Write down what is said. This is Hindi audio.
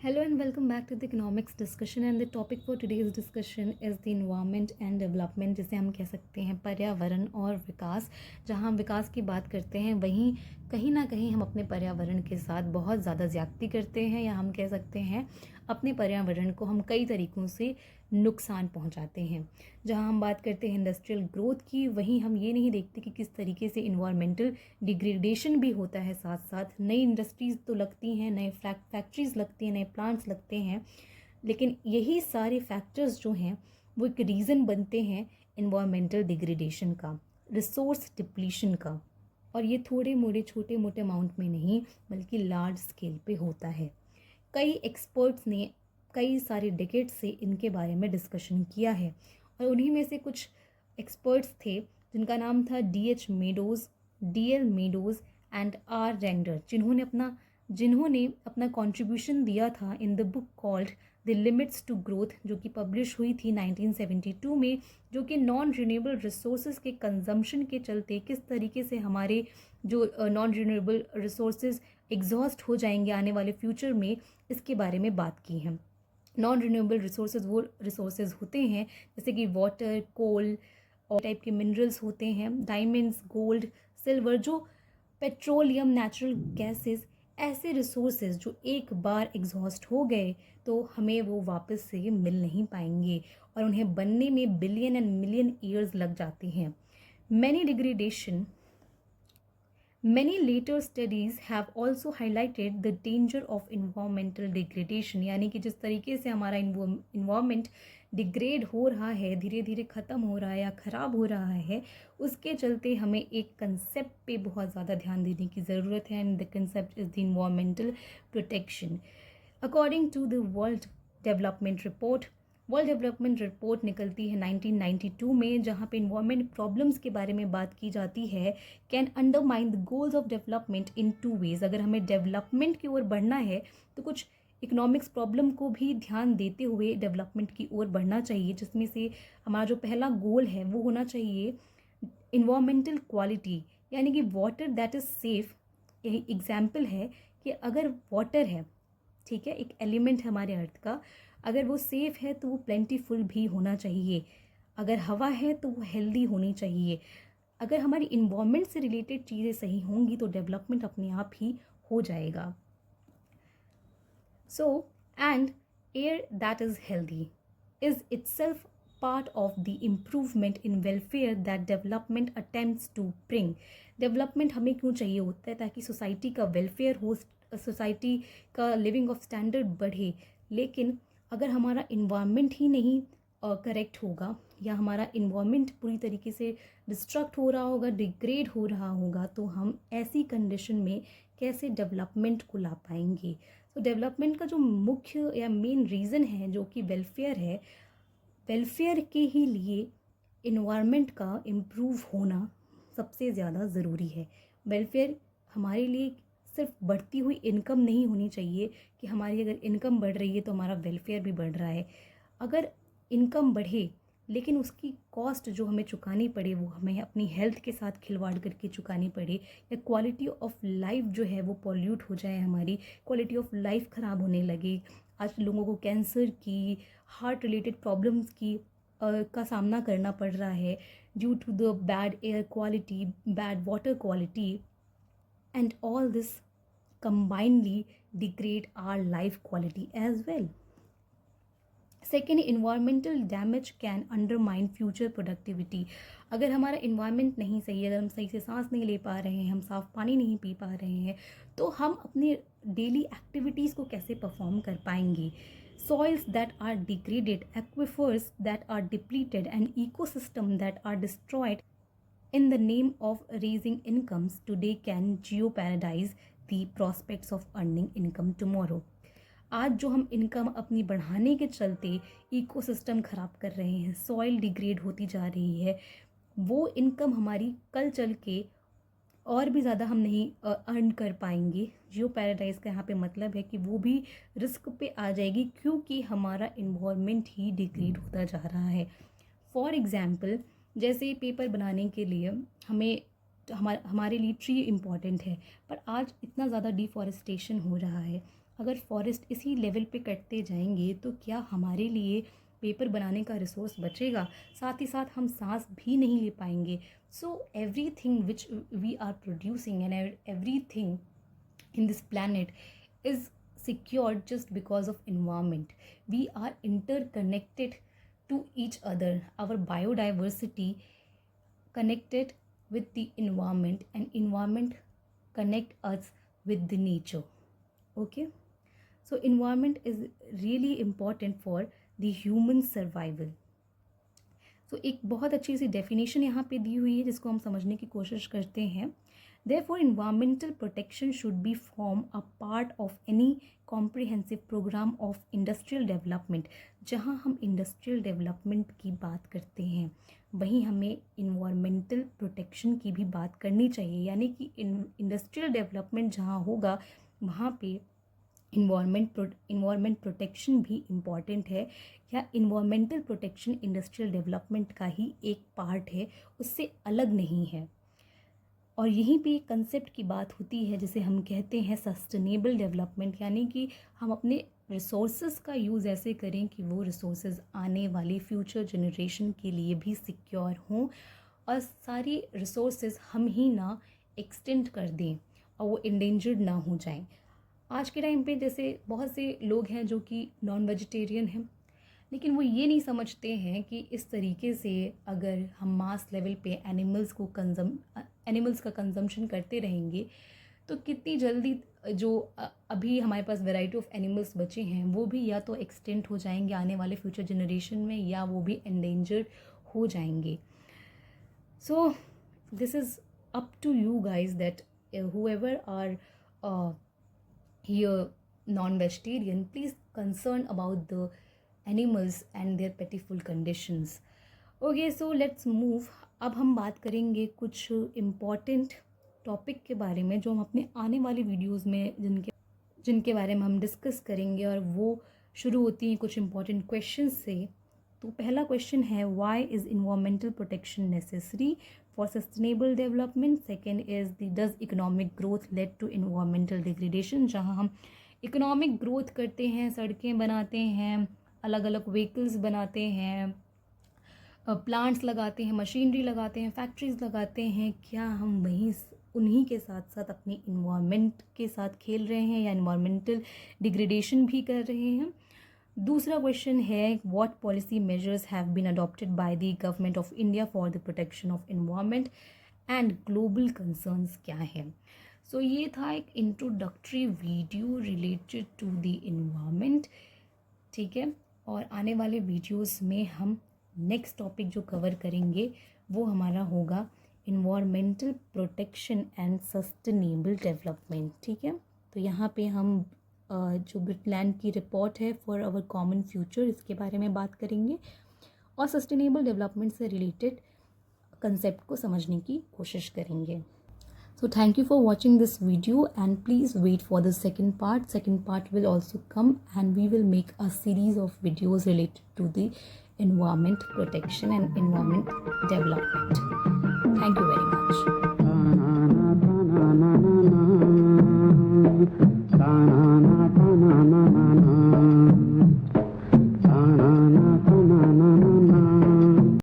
Hello and welcome back to the economics discussion and the topic for today's discussion is the environment and development, जिसे हम कह सकते हैं पर्यावरण और विकास। जहां हम विकास की बात करते हैं वहीं कहीं ना कहीं हम अपने पर्यावरण के साथ बहुत ज़्यादा ज्यादती करते हैं, या हम कह सकते हैं अपने पर्यावरण को हम कई तरीक़ों से नुकसान पहुंचाते हैं। जहां हम बात करते हैं इंडस्ट्रियल ग्रोथ की, वहीं हम ये नहीं देखते कि किस तरीके से इन्वायरमेंटल डिग्रेडेशन भी होता है। साथ साथ नई इंडस्ट्रीज़ तो लगती हैं, नए फैक्ट्रीज़ लगती हैं, नए प्लांट्स लगते हैं, लेकिन यही सारे फैक्टर्स जो हैं वो एक रीज़न बनते हैं इन्वायरमेंटल डिग्रेडेशन का, रिसोर्स डिप्लीशन का। और ये थोड़े मोड़े छोटे मोटे अमाउंट में नहीं बल्कि लार्ज स्केल पे होता है। कई एक्सपर्ट्स ने कई सारे डिकेड से इनके बारे में डिस्कशन किया है, और उन्हीं में से कुछ एक्सपर्ट्स थे जिनका नाम था D.H. Meadows, D.L. Meadows and R. Randers, जिन्होंने अपना कंट्रीब्यूशन दिया था in the book called the limits to growth, जो कि पब्लिश हुई थी 1972 में, जो कि नॉन रिन्यूएबल रिसोर्सेज के कंजम्पशन के चलते किस तरीके से हमारे जो नॉन रिन्यूएबल रिसोर्सेज एग्जॉस्ट हो जाएंगे आने वाले फ्यूचर में, इसके बारे में बात की है। नॉन रिन्यूएबल रिसोर्सेज वो रिसोर्सेज होते हैं जैसे कि वाटर, कोल और टाइप के मिनरल्स होते हैं, डायमंड्स, गोल्ड, सिल्वर, जो पेट्रोलियम, नेचुरल गैसेस, ऐसे रिसोर्सेज जो एक बार एग्जॉस्ट हो गए तो हमें वो वापस से मिल नहीं पाएंगे, और उन्हें बनने में बिलियन एंड मिलियन ईयर्स लग जाते हैं। Many later studies have also highlighted the danger of environmental degradation, यानी कि जिस तरीके से हमारा इन्वायरमेंट डिग्रेड हो रहा है, धीरे धीरे ख़त्म हो रहा है या ख़राब हो रहा है, उसके चलते हमें एक कंसेप्ट पे बहुत ज़्यादा ध्यान देने की ज़रूरत है, and the concept is the environmental protection. According to the world development report निकलती है 1992 में, जहाँ पे इन्वायरमेंट प्रॉब्लम्स के बारे में बात की जाती है। Can undermine the goals of development in two ways. अगर हमें डेवलपमेंट की ओर बढ़ना है तो कुछ इकोनॉमिक्स प्रॉब्लम को भी ध्यान देते हुए डेवलपमेंट की ओर बढ़ना चाहिए, जिसमें से हमारा जो पहला गोल है वो होना चाहिए इन्वायरमेंटल क्वालिटी, यानी कि वाटर दैट इज़ सेफ। यही एग्जाम्पल है कि अगर वाटर है, ठीक है, एक एलिमेंट है हमारे अर्थ का, अगर वो सेफ़ है तो वो प्लेंटीफुल भी होना चाहिए। अगर हवा है तो वो हेल्दी होनी चाहिए। अगर हमारी इन्वायरमेंट से रिलेटेड चीज़ें सही होंगी तो डेवलपमेंट अपने आप ही हो जाएगा। So and air that is healthy is itself part of the improvement in welfare that development attempts to bring. Development हमें क्यों चाहिए होता है? ताकि सोसाइटी का वेलफेयर हो, सोसाइटी का लिविंग ऑफ स्टैंडर्ड बढ़े। लेकिन अगर हमारा इन्वायरमेंट ही नहीं करेक्ट होगा, या हमारा इन्वायरमेंट पूरी तरीके से डिस्ट्रक्ट हो रहा होगा, डिग्रेड हो रहा होगा, तो हम ऐसी कंडीशन में कैसे डेवलपमेंट को ला पाएंगे? तो डेवलपमेंट का जो मुख्य या मेन रीज़न है जो कि वेलफेयर है, वेलफेयर के ही लिए इन्वायरमेंट का इम्प्रूव होना सबसे ज़्यादा ज़रूरी है। वेलफेयर हमारे लिए सिर्फ बढ़ती हुई इनकम नहीं होनी चाहिए कि हमारी अगर इनकम बढ़ रही है तो हमारा वेलफेयर भी बढ़ रहा है। अगर इनकम बढ़े लेकिन उसकी कॉस्ट जो हमें चुकानी पड़े वो हमें अपनी हेल्थ के साथ खिलवाड़ करके चुकानी पड़े, या क्वालिटी ऑफ लाइफ जो है वो पॉल्यूट हो जाए, हमारी क्वालिटी ऑफ लाइफ ख़राब होने लगे। आज लोगों को कैंसर की, हार्ट रिलेटेड प्रॉब्लम्स की का सामना करना पड़ रहा है due to the bad air quality, bad water quality, and all this combinedly degrade our life quality as well. Second, environmental damage can undermine future productivity. अगर हमारा इन्वायरमेंट नहीं सही है, अगर हम सही से सांस नहीं ले पा रहे हैं, हम साफ़ पानी नहीं पी पा रहे हैं, तो हम अपने डेली एक्टिविटीज़ को कैसे परफॉर्म कर पाएंगे? Soils that are degraded, aquifers that are depleted, and ecosystem that are destroyed in the name of raising incomes today can jeopardize the prospects of earning income tomorrow. आज जो हम इनकम अपनी बढ़ाने के चलते इकोसिस्टम ख़राब कर रहे हैं, सॉइल डिग्रेड होती जा रही है, वो इनकम हमारी कल चल के और भी ज़्यादा हम नहीं अर्न कर पाएंगे। जियो पैराडाइज का यहाँ पे मतलब है कि वो भी रिस्क पे आ जाएगी, क्योंकि हमारा इन्वायरमेंट ही डिग्रेड होता जा रहा है। फॉर एग्ज़ाम्पल, जैसे पेपर बनाने के लिए हमें हमारे लिए ट्री इम्पॉर्टेंट है, पर आज इतना ज़्यादा डिफॉरेस्टेशन हो रहा है। अगर फॉरेस्ट इसी लेवल पे कटते जाएंगे तो क्या हमारे लिए पेपर बनाने का रिसोर्स बचेगा, साथ ही साथ हम सांस भी नहीं ले पाएंगे. So everything which we are producing and everything in this planet is secured just because of environment. We are interconnected to each other. Our biodiversity connected with the environment and environment connect us with the nature. Okay, so environment is really important for the human survival. तो एक बहुत अच्छी सी डेफिनेशन यहाँ पे दी हुई है जिसको हम समझने की कोशिश करते हैं. Therefore, environmental protection should be form a part of any comprehensive program of industrial development. जहाँ हम इंडस्ट्रियल डेवलपमेंट की बात करते हैं वहीं हमें इन्वायरमेंटल प्रोटेक्शन की भी बात करनी चाहिए. यानी कि इंडस्ट्रियल डेवलपमेंट जहाँ होगा वहाँ पे इन्वायरमेंट प्रोटेक्शन भी इम्पॉर्टेंट है, या इन्वायरमेंटल प्रोटेक्शन इंडस्ट्रियल डेवलपमेंट का ही एक पार्ट है, उससे अलग नहीं है. और यहीं पे कंसेप्ट की बात होती है जिसे हम कहते हैं सस्टेनेबल डेवलपमेंट. यानी कि हम अपने रिसोर्सेज का यूज़ ऐसे करें कि वो रिसोर्सेज आने वाली फ्यूचर जनरेशन के लिए भी सिक्योर हों और सारी रिसोर्सेज हम ही ना एक्सटेंड कर दें और वो इंडेंजर्ड ना हो जाएं. आज के टाइम पे जैसे बहुत से लोग हैं जो कि नॉन वेजिटेरियन हैं, लेकिन वो ये नहीं समझते हैं कि इस तरीके से अगर हम मास लेवल पे एनिमल्स का कंजम्पशन करते रहेंगे तो कितनी जल्दी जो अभी हमारे पास वैरायटी ऑफ एनिमल्स बचे हैं वो भी या तो एक्सटेंट हो जाएंगे आने वाले फ्यूचर जनरेशन में, या वो भी एंडेंजर्ड हो जाएंगे. So this is up to you guys that whoever are here non-vegetarian, please concern about the animals and their pitiful conditions. Okay, so let's move. अब हम बात करेंगे कुछ इम्पॉर्टेंट टॉपिक के बारे में जो हम अपने आने वाली वीडियोस में जिनके बारे में हम डिस्कस करेंगे, और वो शुरू होती हैं कुछ इम्पॉर्टेंट क्वेश्चन से. तो पहला क्वेश्चन है, why is environmental protection necessary for sustainable development. Second is does economic growth led to environmental degradation. जहाँ हम इकोनॉमिक ग्रोथ करते हैं, सड़कें बनाते हैं, अलग अलग व्हीकल्स बनाते हैं, प्लांट्स लगाते हैं, मशीनरी लगाते हैं, फैक्ट्रीज लगाते हैं, क्या हम उन्हीं के साथ साथ अपने इन्वायरमेंट के साथ खेल रहे हैं या इन्वायरमेंटल डिग्रेडेशन भी कर रहे हैं. दूसरा क्वेश्चन है, what policy measures have been adopted by the government of India for the protection of environment and global concerns क्या है. सो ये था एक introductory video related to the environment. ठीक है, और आने वाले वीडियोस में हम नेक्स्ट टॉपिक जो कवर करेंगे वो हमारा होगा environmental protection and sustainable development. ठीक है, तो यहाँ पे हम जो ब्रिटलैंड की रिपोर्ट है फॉर आवर कॉमन फ्यूचर, इसके बारे में बात करेंगे और सस्टेनेबल डेवलपमेंट से रिलेटेड कंसेप्ट को समझने की कोशिश करेंगे. So thank you for watching this video, and please wait for the second part. Second part will also come, and we will make a series of videos related to the environment protection and environment development.